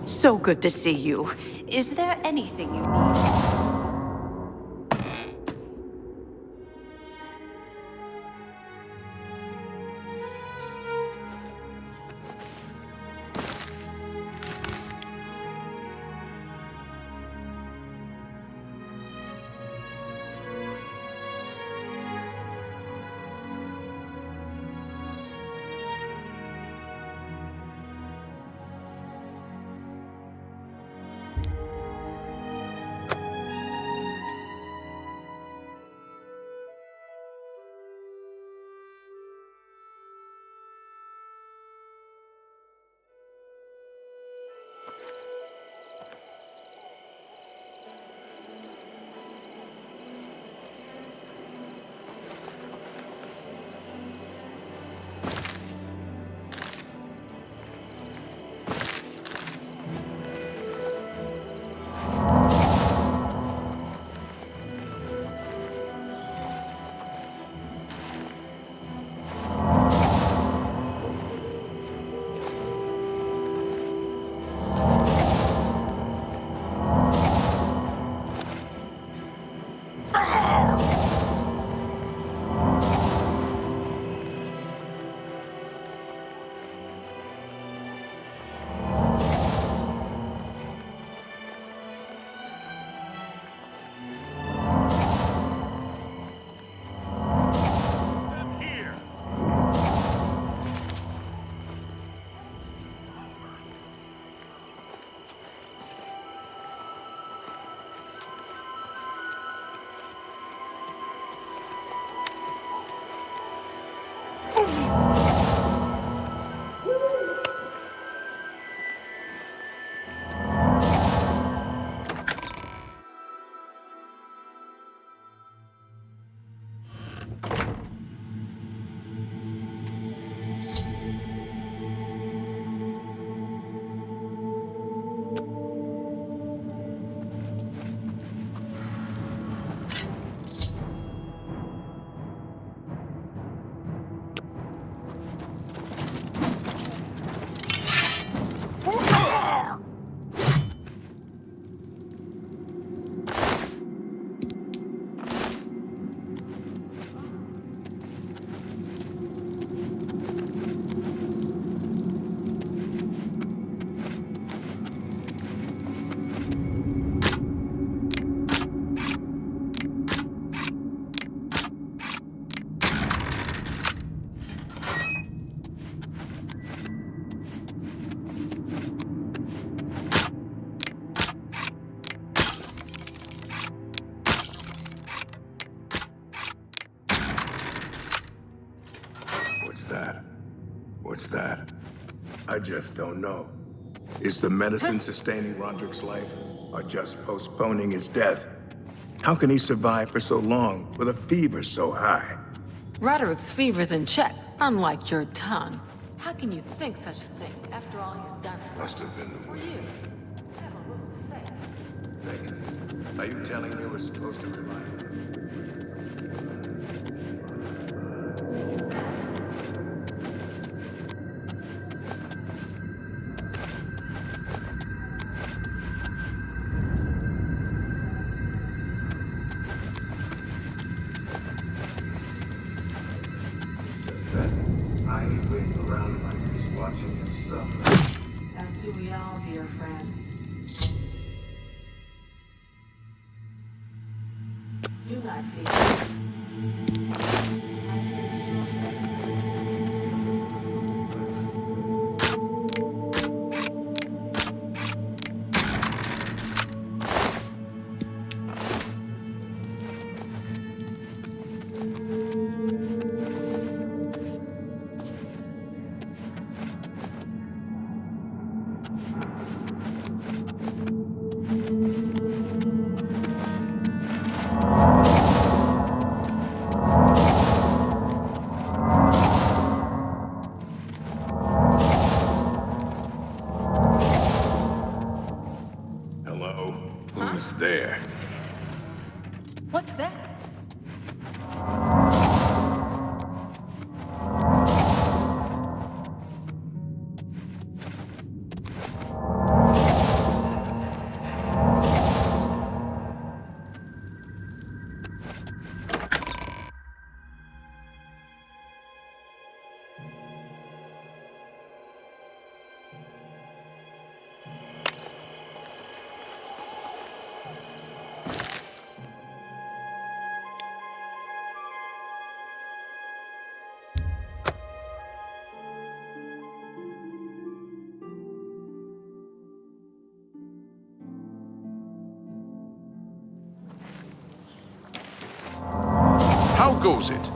So good to see you. Is there anything you need? What's that? I just don't know. Is the medicine sustaining Roderick's life, or just postponing his death? How can he survive for so long with a fever so high? Roderick's fever's in check, unlike your tongue. How can you think such things after all he's done Must have been the for wind. you? Have a little faith. Megan, are you telling me we're supposed to rely on her? Just that I ain't waiting around like this watching him suffer. As do we all, dear friend. Do not fear. Hello? Who's there? What's that? How goes it?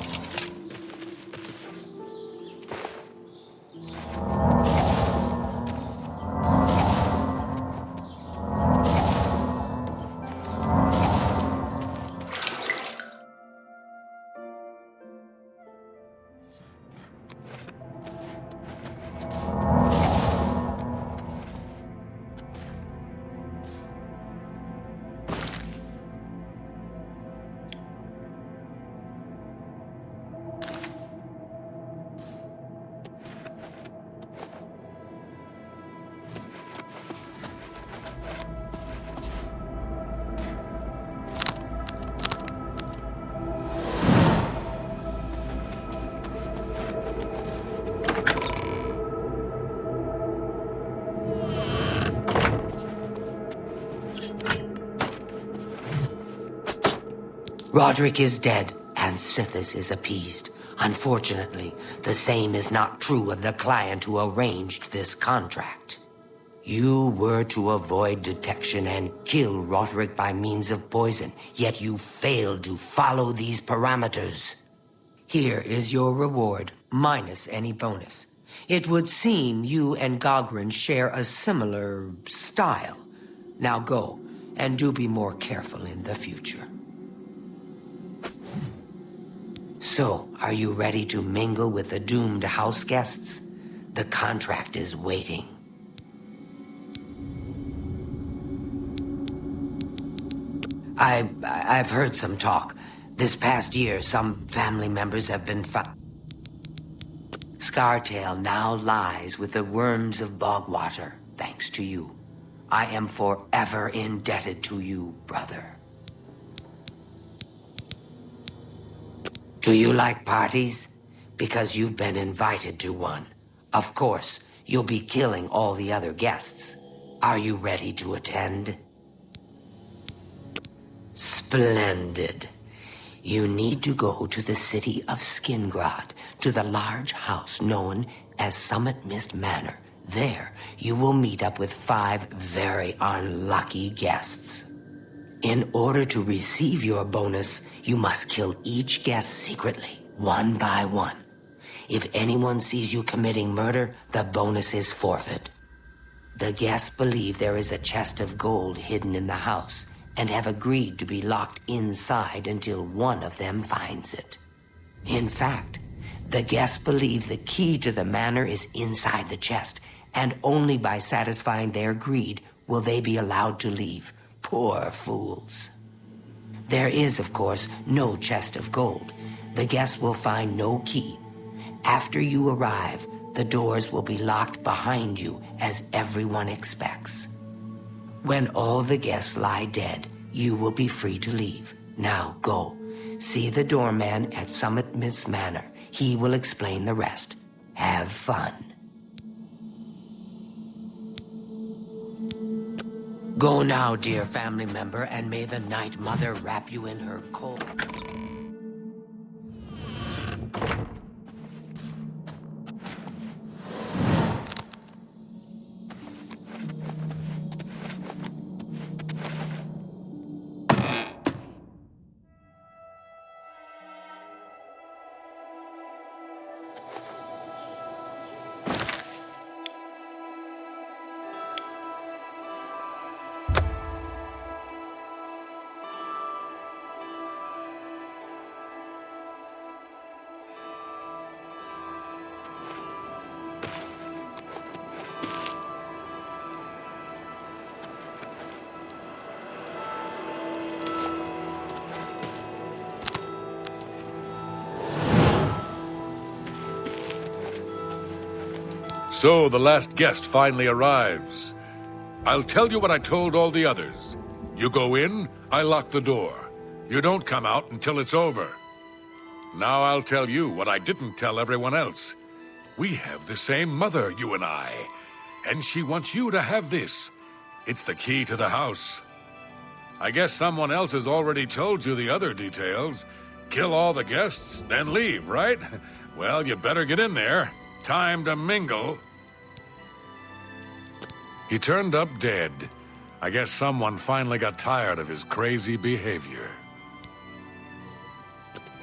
Roderick is dead, and Sithis is appeased. Unfortunately, the same is not true of the client who arranged this contract. You were to avoid detection and kill Roderick by means of poison, yet you failed to follow these parameters. Here is your reward, minus any bonus. It would seem you and Gogrin share a similar style. Now go, and do be more careful in the future. So, are you ready to mingle with the doomed house guests? The contract is waiting. I've heard some talk. This past year, some family members have been Scartail now lies with the worms of Bogwater, thanks to you. I am forever indebted to you, brother. Do you like parties? Because you've been invited to one. Of course, you'll be killing all the other guests. Are you ready to attend? Splendid. You need to go to the city of Skingrad, to the large house known as Summit Mist Manor. There, you will meet up with 5 very unlucky guests. In order to receive your bonus, you must kill each guest secretly, one by one. If anyone sees you committing murder, the bonus is forfeit. The guests believe there is a chest of gold hidden in the house, and have agreed to be locked inside until one of them finds it. In fact, the guests believe the key to the manor is inside the chest, and only by satisfying their greed will they be allowed to leave. Poor fools. There is, of course, no chest of gold. The guests will find no key. After you arrive, the doors will be locked behind you, as everyone expects. When all the guests lie dead, you will be free to leave. Now go. See the doorman at Summit Mist Manor. He will explain the rest. Have fun. Go now, dear family member, and may the Night Mother wrap you in her cold. So the last guest finally arrives. I'll tell you what I told all the others. You go in, I lock the door. You don't come out until it's over. Now I'll tell you what I didn't tell everyone else. We have the same mother, you and I. And she wants you to have this. It's the key to the house. I guess someone else has already told you the other details. Kill all the guests, then leave, right? Well, you better get in there. Time to mingle. He turned up dead. I guess someone finally got tired of his crazy behavior.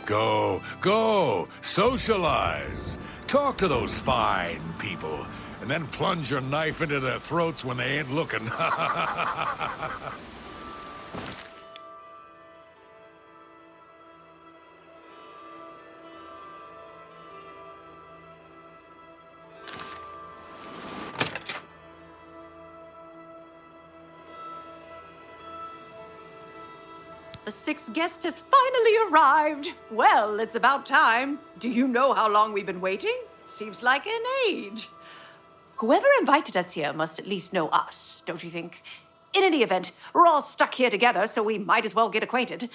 Go, socialize. Talk to those fine people, and then plunge your knife into their throats when they ain't looking. The sixth guest has finally arrived. Well, it's about time. Do you know how long we've been waiting? Seems like an age. Whoever invited us here must at least know us, don't you think? In any event, we're all stuck here together, so we might as well get acquainted.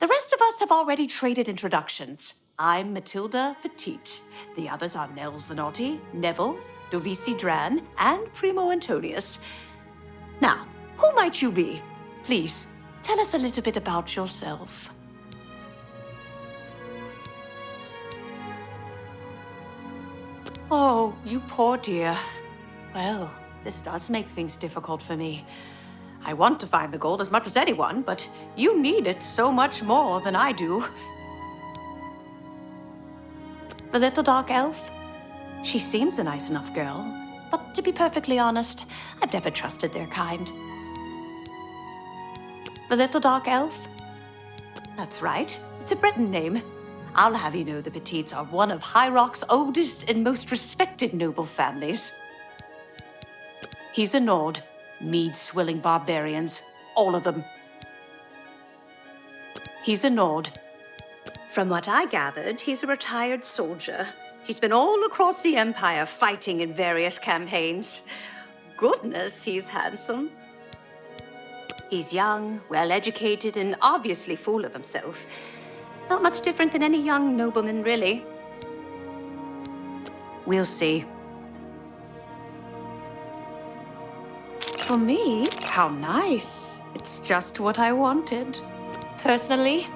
The rest of us have already traded introductions. I'm Matilda Petite. The others are Nels the Naughty, Neville, Dovisi Dran, and Primo Antonius. Now, who might you be? Please, tell us a little bit about yourself. Oh, you poor dear. Well, this does make things difficult for me. I want to find the gold as much as anyone, but you need it so much more than I do. The little dark elf? She seems a nice enough girl, but to be perfectly honest, I've never trusted their kind. The little dark elf? That's right. It's a Breton name. I'll have you know the Petites are one of High Rock's oldest and most respected noble families. He's a Nord. Mead-swilling barbarians. All of them. He's a Nord. From what I gathered, he's a retired soldier. He's been all across the Empire fighting in various campaigns. Goodness, he's handsome. He's young, well-educated, and obviously full of himself. Not much different than any young nobleman, really. We'll see. For me, how nice. It's just what I wanted. Personally,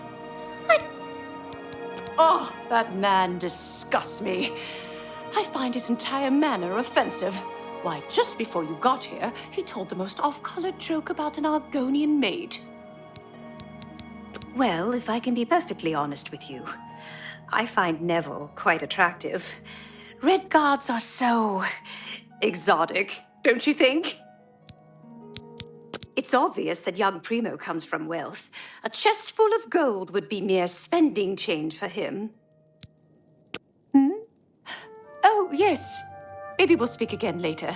Oh, that man disgusts me. I find his entire manner offensive. Why, just before you got here, he told the most off-colored joke about an Argonian maid. Well, if I can be perfectly honest with you, I find Neville quite attractive. Red guards are so exotic, don't you think? It's obvious that young Primo comes from wealth. A chest full of gold would be mere spending change for him. Oh, yes. Maybe we'll speak again later.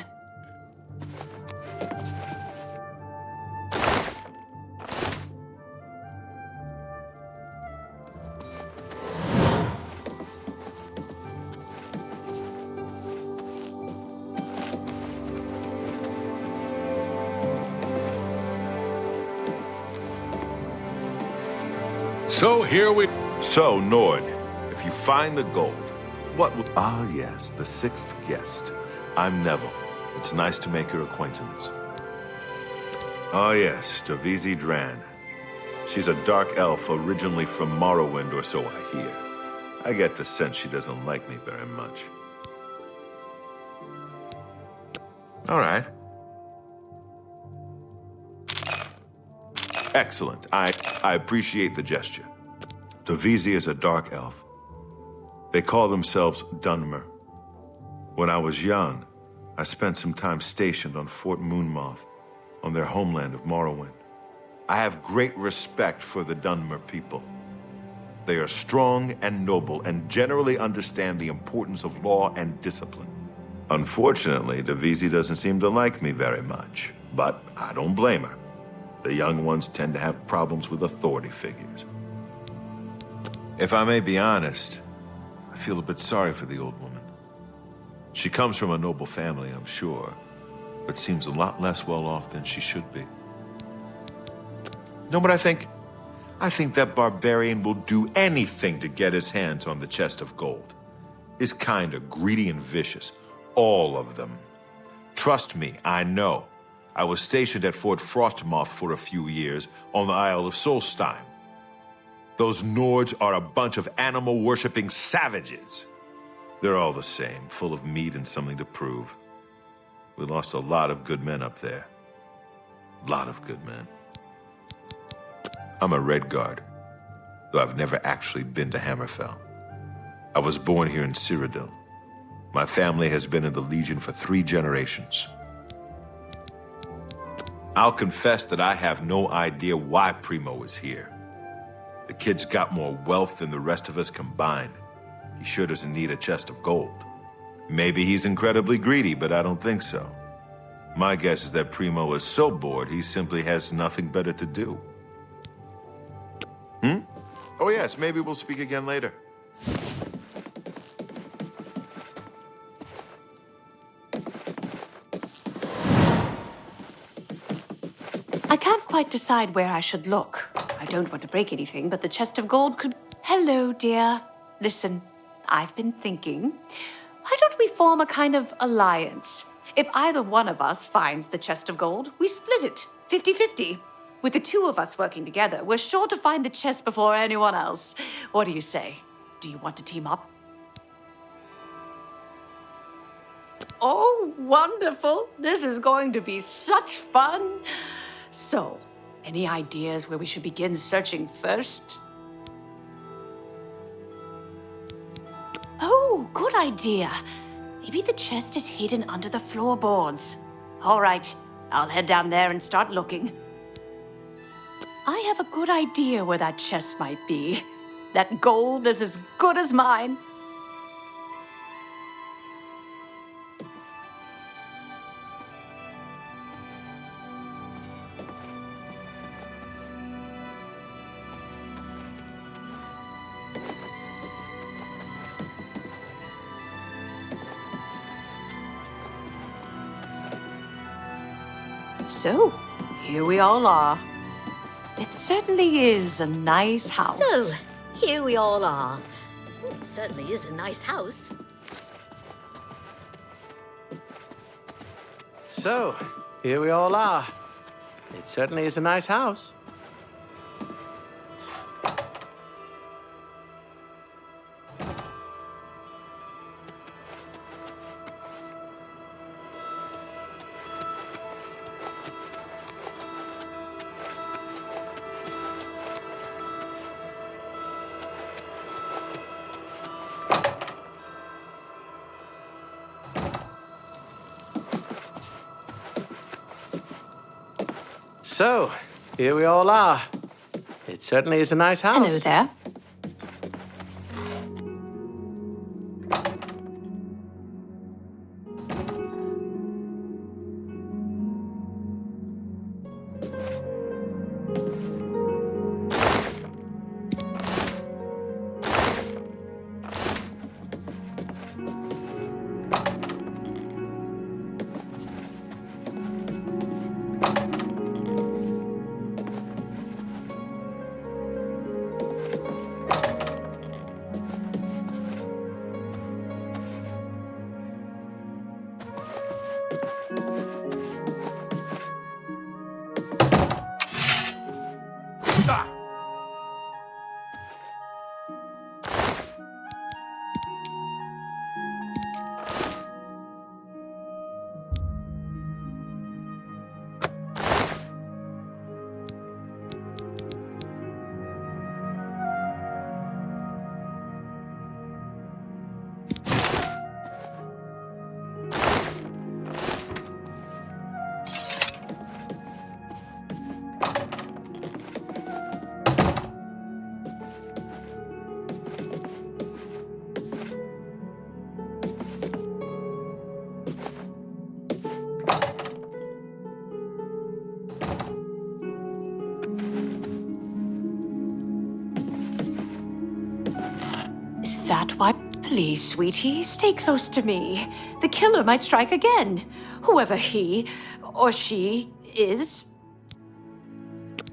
So here we... So, Nord, if you find the gold, what will... Ah, yes, the sixth guest. I'm Neville. It's nice to make your acquaintance. Oh, yes, Dovisi Dran. She's a dark elf originally from Morrowind, or so I hear. I get the sense she doesn't like me very much. All right. Excellent. I appreciate the gesture. Dovisi is a dark elf. They call themselves Dunmer. When I was young, I spent some time stationed on Fort Moonmoth, on their homeland of Morrowind. I have great respect for the Dunmer people. They are strong and noble and generally understand the importance of law and discipline. Unfortunately, Dovisi doesn't seem to like me very much, but I don't blame her. The young ones tend to have problems with authority figures. If I may be honest, I feel a bit sorry for the old woman. She comes from a noble family, I'm sure, but seems a lot less well off than she should be. Know what I think? I think that barbarian will do anything to get his hands on the chest of gold. Is kinda greedy and vicious, all of them. Trust me, I know. I was stationed at Fort Frostmoth for a few years on the Isle of Solstein. Those Nords are a bunch of animal-worshipping savages. They're all the same, full of meat and something to prove. We lost a lot of good men up there. A lot of good men. I'm a Red Guard. though I've never actually been to Hammerfell. I was born here in Cyrodiil. My family has been in the Legion for 3 generations. I'll confess that I have no idea why Primo is here. The kid's got more wealth than the rest of us combined. He sure doesn't need a chest of gold. Maybe he's incredibly greedy, but I don't think so. My guess is that Primo is so bored he simply has nothing better to do. Oh yes, maybe we'll speak again later. I can't quite decide where I should look. I don't want to break anything, but the chest of gold could... Hello, dear. Listen, I've been thinking, why don't we form a kind of alliance? If either one of us finds the chest of gold, we split it, 50-50. With the 2 of us working together, we're sure to find the chest before anyone else. What do you say? Do you want to team up? Oh, wonderful. This is going to be such fun. So, any ideas where we should begin searching first? Oh, good idea. Maybe the chest is hidden under the floorboards. All right, I'll head down there and start looking. I have a good idea where that chest might be. That gold is as good as mine. So, here we all are. It certainly is a nice house. So, here we all are. It certainly is a nice house. So, here we all are. It certainly is a nice house. So, here we all are. It certainly is a nice house. Hello there. Is that why? Please, sweetie, stay close to me. The killer might strike again. Whoever he or she is.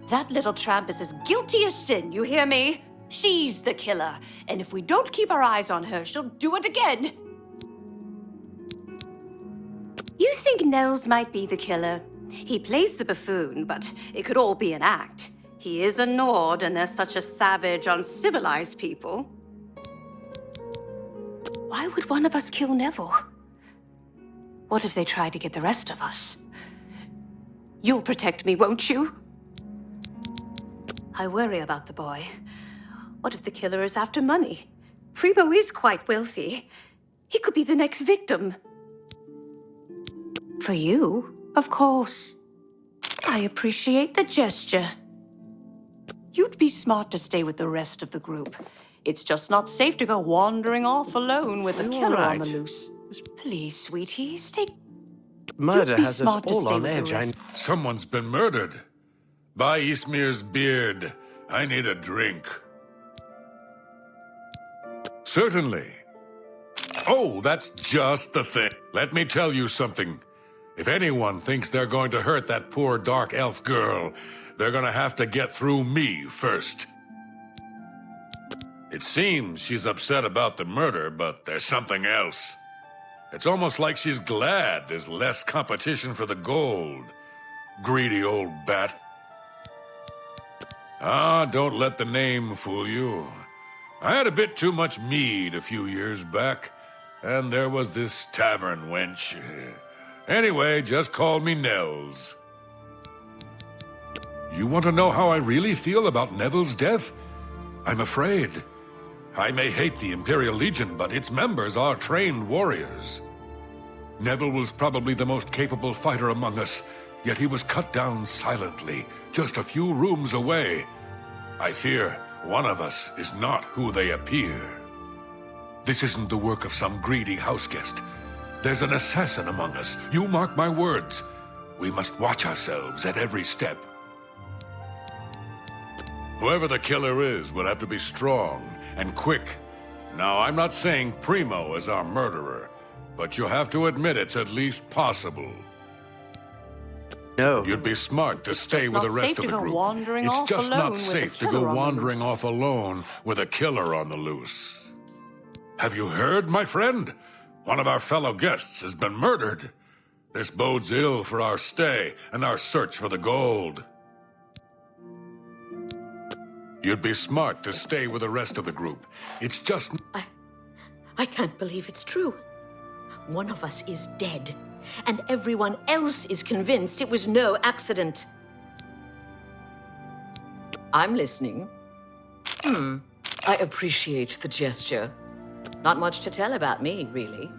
That little tramp is as guilty as sin, you hear me? She's the killer, and if we don't keep our eyes on her, she'll do it again. You think Nels might be the killer? He plays the buffoon, but it could all be an act. He is a Nord, and they're such a savage, uncivilized people. Why would one of us kill Neville? What if they tried to get the rest of us? You'll protect me, won't you? I worry about the boy. What if the killer is after money? Primo is quite wealthy. He could be the next victim. For you, of course. I appreciate the gesture. You'd be smart to stay with the rest of the group. It's just not safe to go wandering off alone with a killer on the loose. Please, sweetie, stay... Murder You'd be has us smart to all stay on with the edge. rest. Someone's been murdered. By Ismir's beard. I need a drink. Certainly. Oh, that's just the thing. Let me tell you something. If anyone thinks they're going to hurt that poor dark elf girl, they're going to have to get through me first. It seems she's upset about the murder, but there's something else. It's almost like she's glad there's less competition for the gold. Greedy old bat. Ah, don't let the name fool you. I had a bit too much mead a few years back, and there was this tavern wench. Anyway, just call me Nels. You want to know how I really feel about Neville's death? I'm afraid. I may hate the Imperial Legion, but its members are trained warriors. Neville was probably the most capable fighter among us, yet he was cut down silently, just a few rooms away. I fear one of us is not who they appear. This isn't the work of some greedy houseguest. There's an assassin among us. You mark my words. We must watch ourselves at every step. Whoever the killer is will have to be strong and quick. Now, I'm not saying Primo is our murderer, but you have to admit it's at least possible. No. You'd be smart to stay with the rest of the group. It's just not safe to go wandering off alone with a killer on the loose. Have you heard, my friend? One of our fellow guests has been murdered. This bodes ill for our stay and our search for the gold. You'd be smart to stay with the rest of the group. It's just... I can't believe it's true. One of us is dead, and everyone else is convinced it was no accident. I'm listening. I appreciate the gesture. Not much to tell about me, really.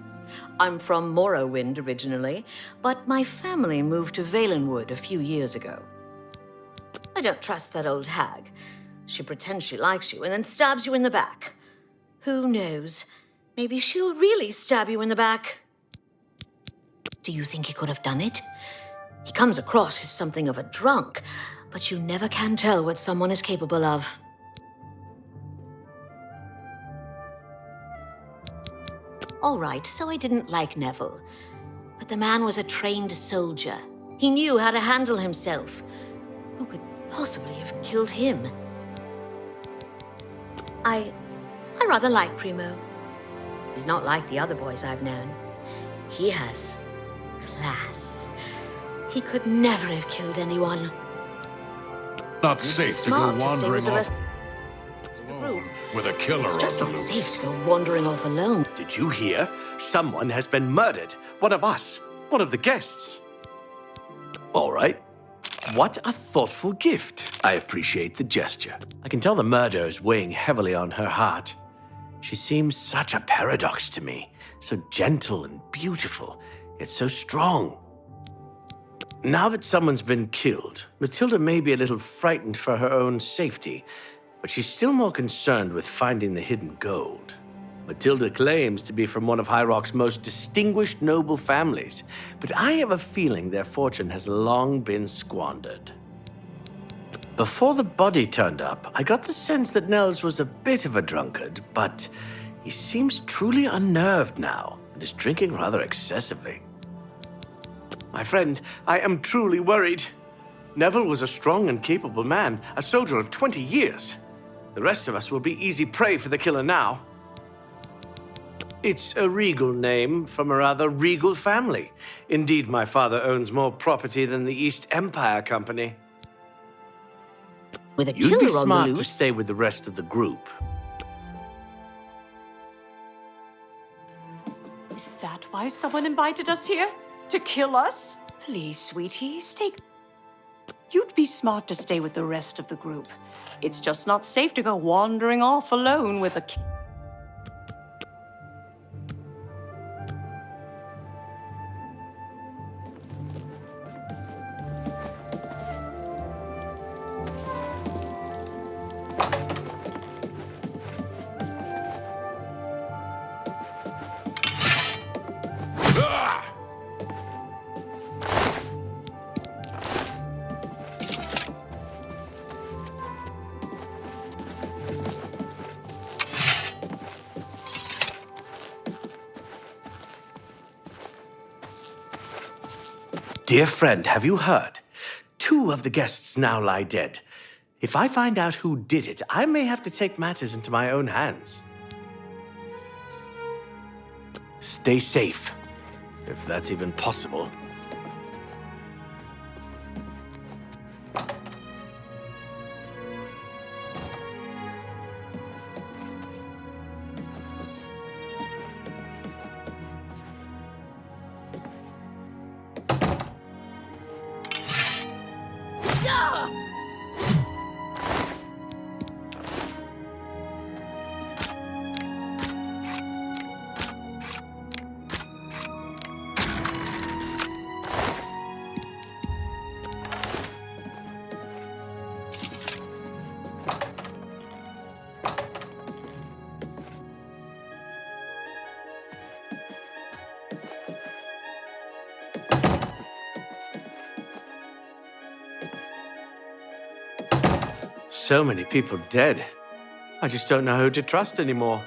I'm from Morrowind originally, but my family moved to Valenwood a few years ago. I don't trust that old hag. She pretends she likes you and then stabs you in the back. Who knows? Maybe she'll really stab you in the back. Do you think he could have done it? He comes across as something of a drunk, but you never can tell what someone is capable of. All right, so I didn't like Neville. But the man was a trained soldier. He knew how to handle himself. Who could possibly have killed him? I rather like Primo. He's not like the other boys I've known. He has class. He could never have killed anyone. Not safe to go Smart to stay with wandering the off rest alone with a killer It's just on the not loose. safe to go wandering off alone. Did you hear? Someone has been murdered. One of us. One of the guests. All right. What a thoughtful gift. I appreciate the gesture. I can tell the murder is weighing heavily on her heart. She seems such a paradox to me. So gentle and beautiful, yet so strong. Now that someone's been killed, Matilda may be a little frightened for her own safety, but she's still more concerned with finding the hidden gold. Matilda claims to be from one of High Rock's most distinguished noble families, but I have a feeling their fortune has long been squandered. Before the body turned up, I got the sense that Nels was a bit of a drunkard, but he seems truly unnerved now and is drinking rather excessively. My friend, I am truly worried. Neville was a strong and capable man, a soldier of 20 years. The rest of us will be easy prey for the killer now. It's a regal name from a rather regal family. Indeed, my father owns more property than the East Empire Company. With a You'd be killer on the smart loose. to stay with the rest of the group. Is that why someone invited us here? To kill us? Please, sweetie, stay... You'd be smart to stay with the rest of the group. It's just not safe to go wandering off alone with a... Dear friend, have you heard? 2 of the guests now lie dead. If I find out who did it, I may have to take matters into my own hands. Stay safe, if that's even possible. So many people dead. I just don't know who to trust anymore.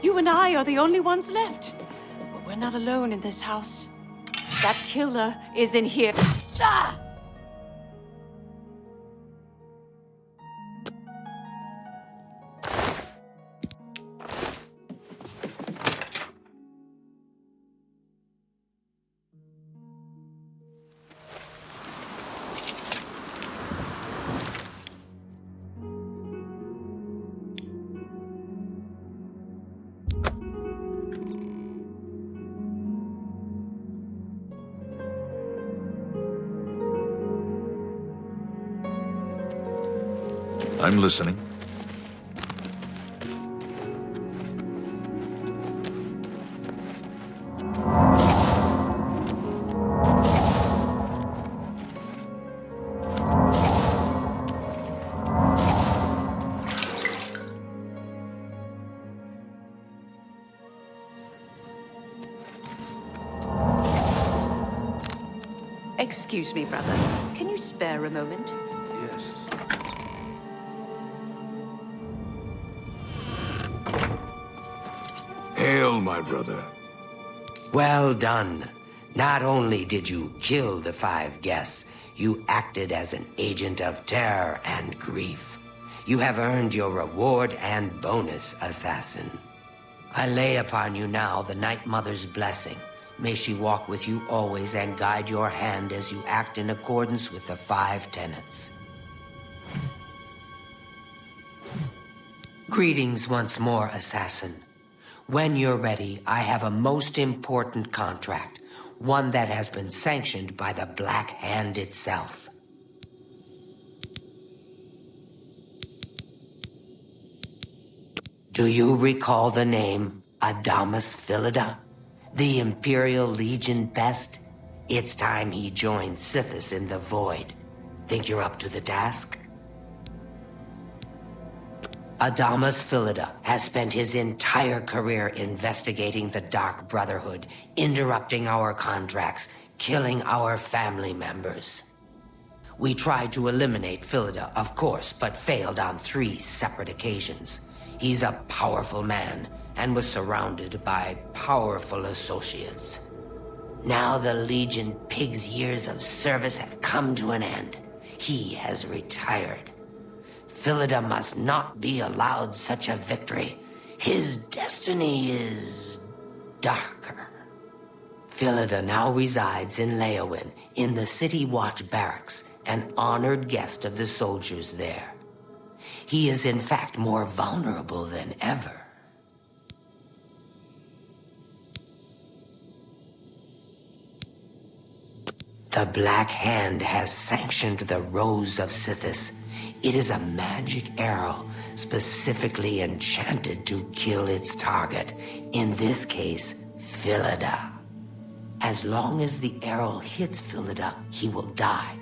You and I are the only ones left. But we're not alone in this house. That killer is in here. Ah! I'm listening. Excuse me, brother. Can you spare a moment? Yes. Hail, my brother. Well done. Not only did you kill the 5 guests, you acted as an agent of terror and grief. You have earned your reward and bonus, assassin. I lay upon you now the Night Mother's blessing. May she walk with you always and guide your hand as you act in accordance with the 5 tenets. Greetings once more, assassin. When you're ready, I have a most important contract, one that has been sanctioned by the Black Hand itself. Do you recall the name Adamus Philida? The Imperial Legion best? It's time he joined Sithis in the Void. Think you're up to the task? Adamus Philida has spent his entire career investigating the Dark Brotherhood, interrupting our contracts, killing our family members. We tried to eliminate Philida, of course, but failed on 3 separate occasions. He's a powerful man and was surrounded by powerful associates. Now the Legion Pig's years of service have come to an end. He has retired. Philida must not be allowed such a victory. His destiny is darker. Philida now resides in Leowin, in the City Watch Barracks, an honored guest of the soldiers there. He is in fact more vulnerable than ever. The Black Hand has sanctioned the Rose of Sithis. It is a magic arrow specifically enchanted to kill its target, in this case, Philida. As long as the arrow hits Philida, he will die,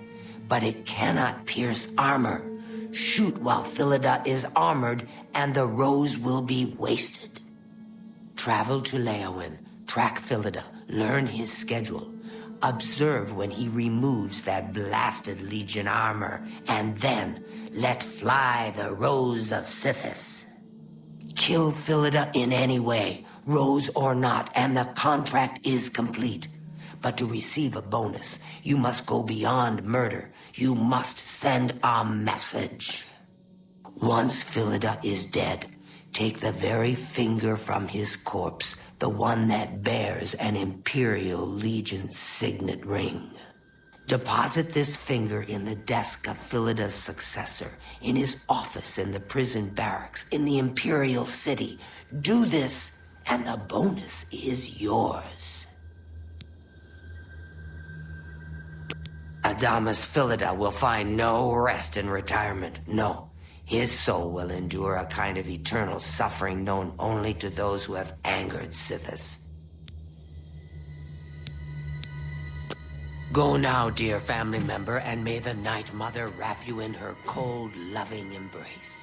but it cannot pierce armor. Shoot while Philida is armored, and the rose will be wasted. Travel to Leowin, track Philida, learn his schedule. Observe when he removes that blasted Legion armor, and then let fly the Rose of Sithis. Kill Philida in any way, rose or not, and the contract is complete. But to receive a bonus, you must go beyond murder. You must send a message. Once Philida is dead, take the very finger from his corpse, the one that bears an Imperial Legion signet ring. Deposit this finger in the desk of Philida's successor, in his office in the prison barracks, in the Imperial City. Do this, and the bonus is yours. Adamus Philida will find no rest in retirement. No. His soul will endure a kind of eternal suffering known only to those who have angered Sithis. Go now, dear family member, and may the Night Mother wrap you in her cold, loving embrace.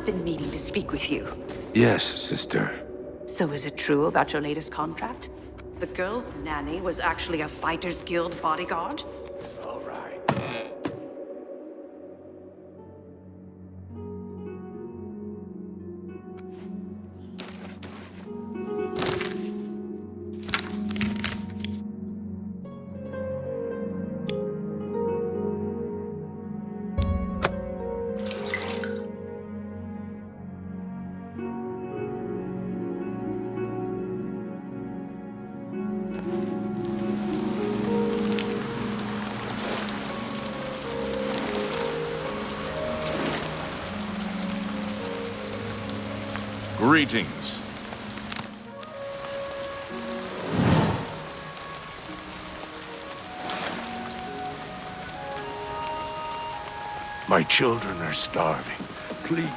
Been meaning to speak with you. Yes, sister. So is it true about your latest contract? The girl's nanny was actually a Fighters Guild bodyguard? All right. Greetings. My children are starving. Please.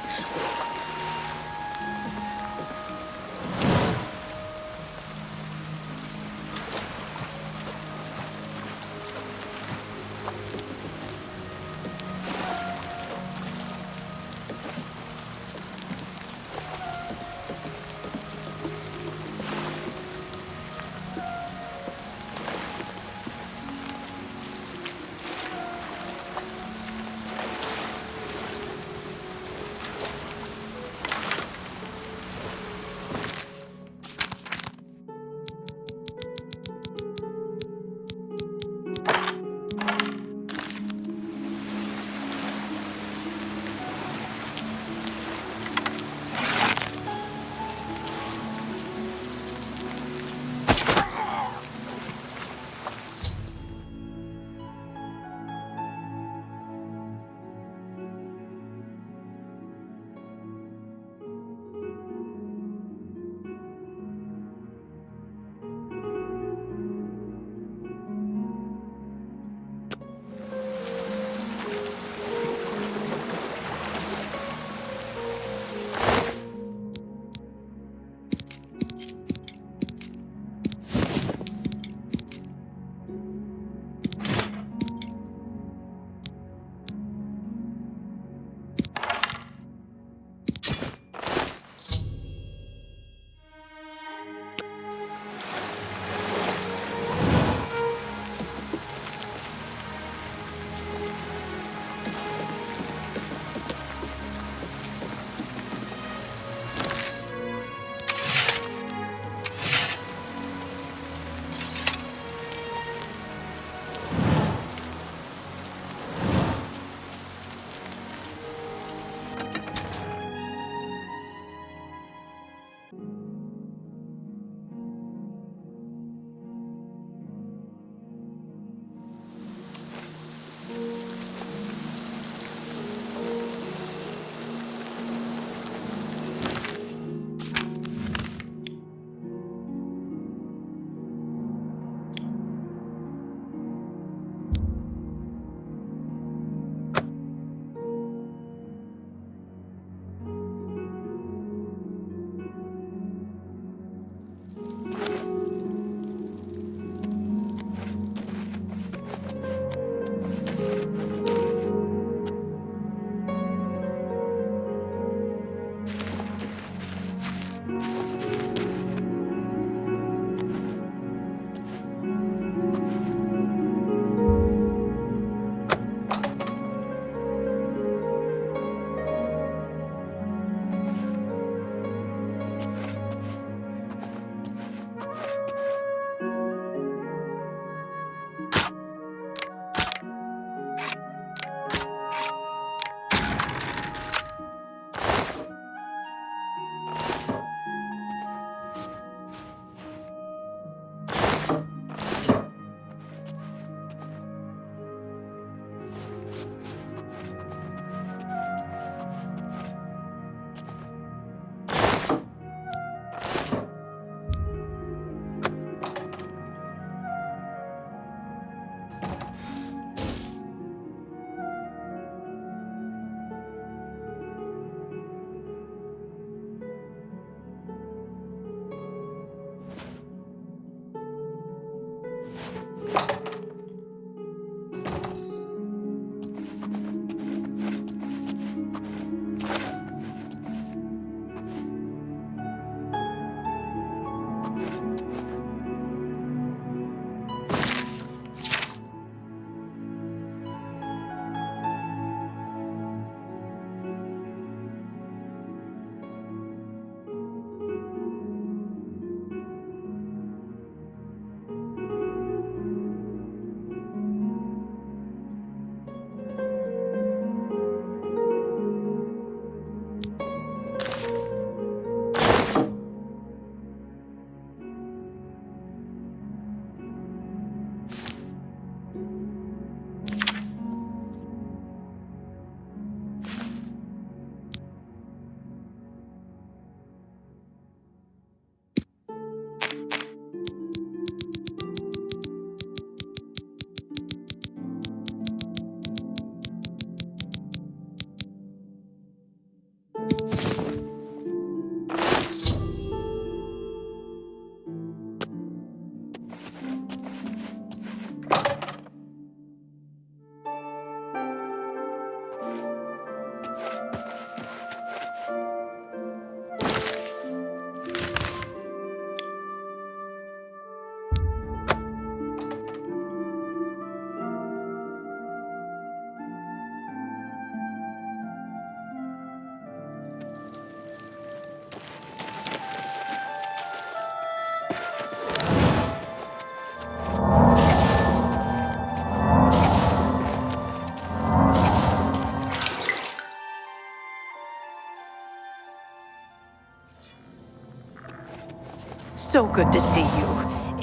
So good to see you.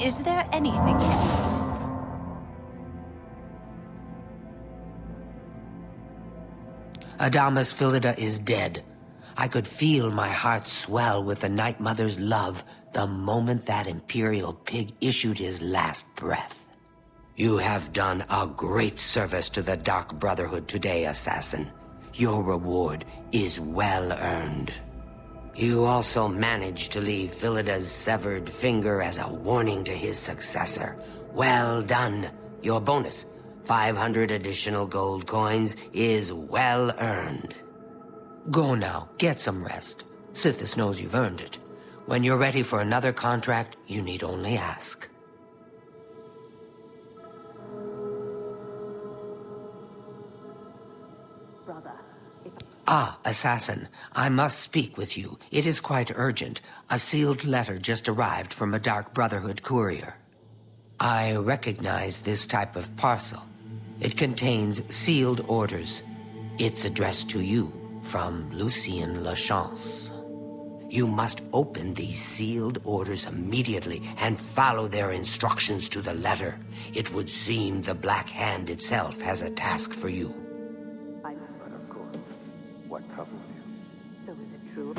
Is there anything you need? Adamas Philida is dead. I could feel my heart swell with the Night Mother's love the moment that Imperial pig issued his last breath. You have done a great service to the Dark Brotherhood today, Assassin. Your reward is well earned. You also managed to leave Philida's severed finger as a warning to his successor. Well done. Your bonus, 500 additional gold coins, is well earned. Go now, get some rest. Sithis knows you've earned it. When you're ready for another contract, you need only ask. Ah, Assassin, I must speak with you. It is quite urgent. A sealed letter just arrived from a Dark Brotherhood courier. I recognize this type of parcel. It contains sealed orders. It's addressed to you from Lucien Lachance. You must open these sealed orders immediately and follow their instructions to the letter. It would seem the Black Hand itself has a task for you. But of course, what troubles you? So is it true?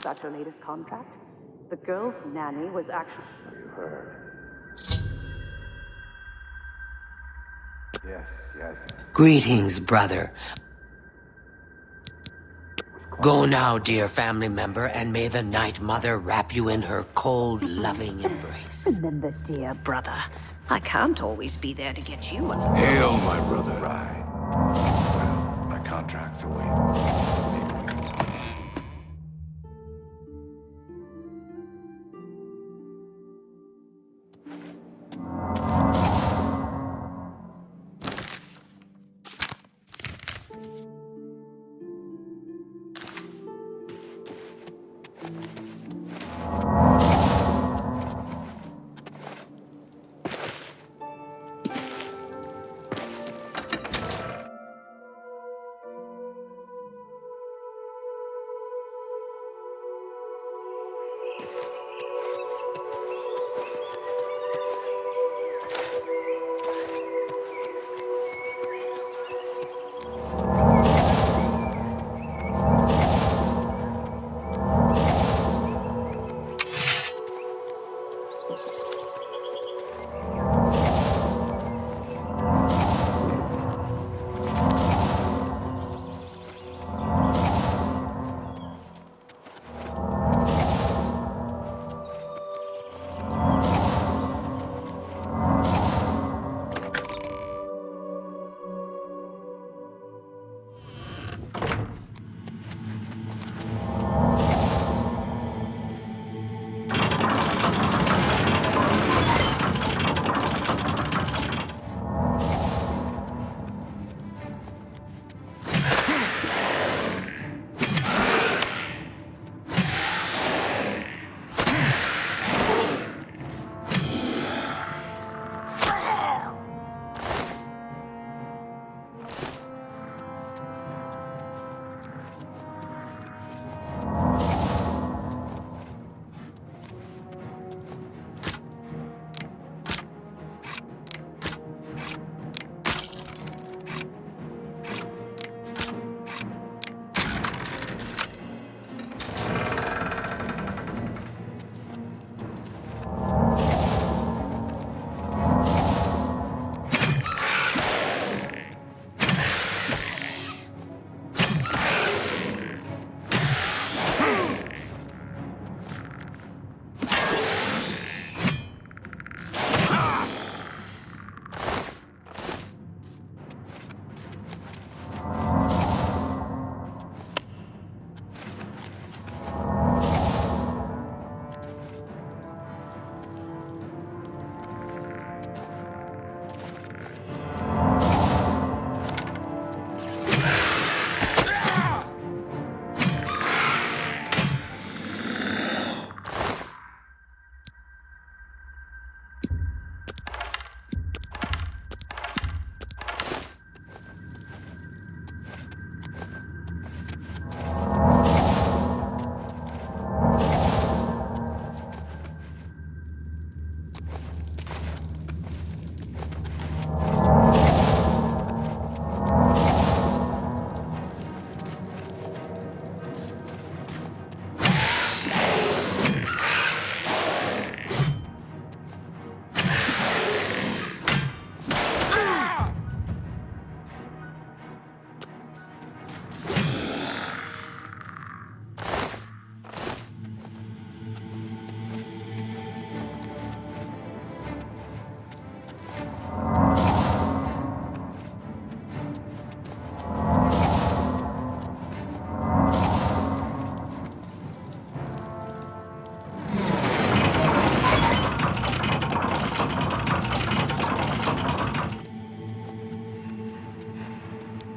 Got your latest contract? The girl's nanny was actually... So you heard. Yes. Greetings, brother. Go now, dear family member, and may the Night Mother wrap you in her cold, loving embrace. Remember, dear brother, I can't always be there to get you up. Hail, my brother. Right. Well, my contract's away. Maybe we can talk.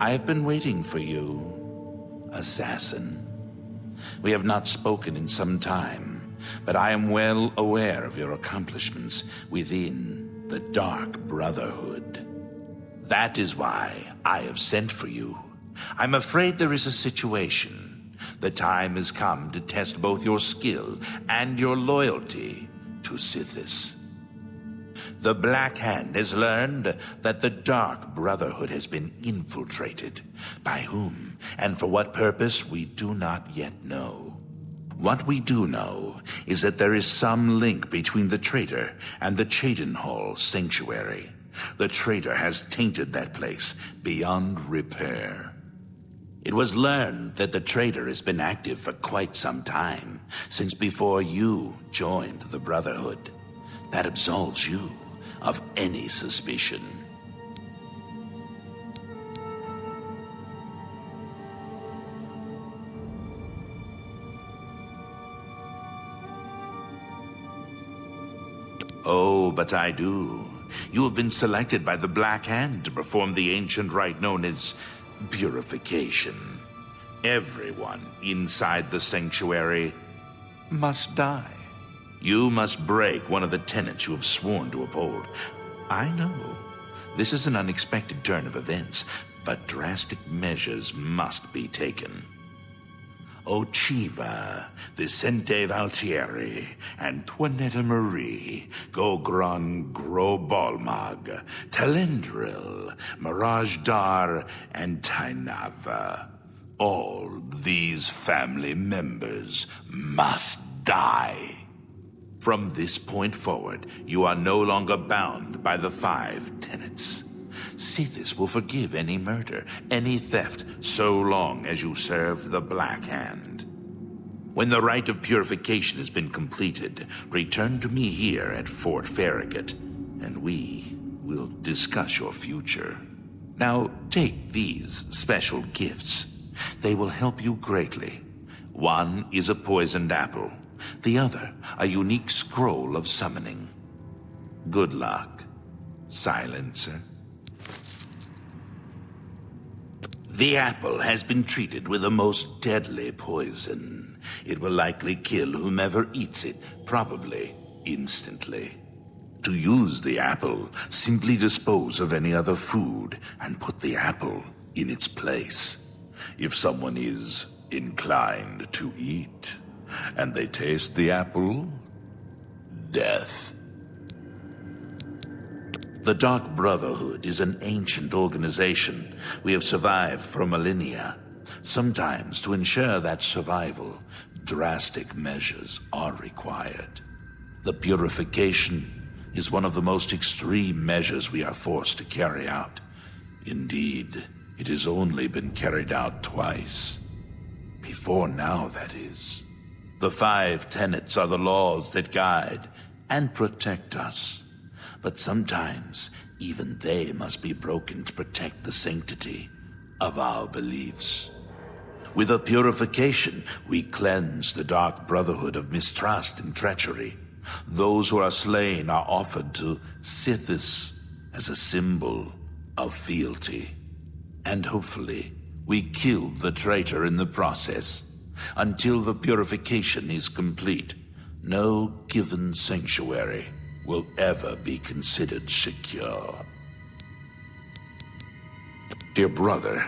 I've been waiting for you, assassin. We have not spoken in some time, but I am well aware of your accomplishments within the Dark Brotherhood. That is why I have sent for you. I'm afraid there is a situation. The time has come to test both your skill and your loyalty to Sithis. The Black Hand has learned that the Dark Brotherhood has been infiltrated. By whom and for what purpose, we do not yet know. What we do know is that there is some link between the traitor and the Cheydinhal Sanctuary. The traitor has tainted that place beyond repair. It was learned that the traitor has been active for quite some time, since before you joined the Brotherhood. That absolves you of any suspicion. Oh, but I do. You have been selected by the Black Hand to perform the ancient rite known as purification. Everyone inside the sanctuary must die. You must break one of the tenets you have sworn to uphold. I know, this is an unexpected turn of events, but drastic measures must be taken. Ochiva, Vicente Valtieri, Antoinetta Marie, Gogron Grobalmag, Talendril, Mirage Dar, and Tainava. All these family members must die. From this point forward, you are no longer bound by the 5 tenets. Sithis will forgive any murder, any theft, so long as you serve the Black Hand. When the rite of purification has been completed, return to me here at Fort Farragut, and we will discuss your future. Now, take these special gifts. They will help you greatly. One is a poisoned apple. The other, a unique scroll of summoning. Good luck, Silencer. The apple has been treated with a most deadly poison. It will likely kill whomever eats it, probably instantly. To use the apple, simply dispose of any other food and put the apple in its place. If someone is inclined to eat, and they taste the apple, death. The Dark Brotherhood is an ancient organization. We have survived for millennia. Sometimes, to ensure that survival, drastic measures are required. The purification is one of the most extreme measures we are forced to carry out. Indeed, it has only been carried out twice. Before now, that is. The 5 tenets are the laws that guide and protect us. But sometimes, even they must be broken to protect the sanctity of our beliefs. With a purification, we cleanse the Dark Brotherhood of mistrust and treachery. Those who are slain are offered to Sithis as a symbol of fealty. And hopefully, we kill the traitor in the process. Until the purification is complete, no given sanctuary will ever be considered secure. Dear brother,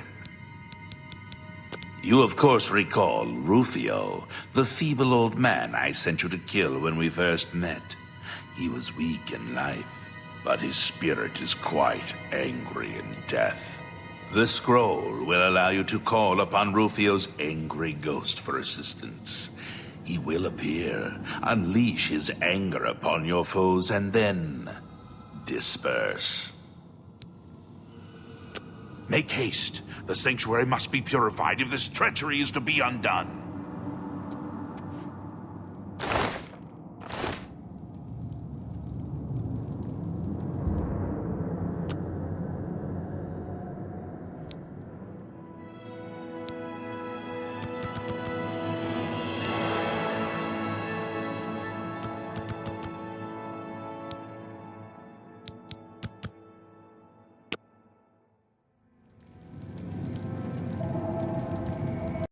you of course recall Rufio, the feeble old man I sent you to kill when we first met. He was weak in life, but his spirit is quite angry in death. The scroll will allow you to call upon Rufio's angry ghost for assistance. He will appear, unleash his anger upon your foes, and then disperse. Make haste. The sanctuary must be purified if this treachery is to be undone.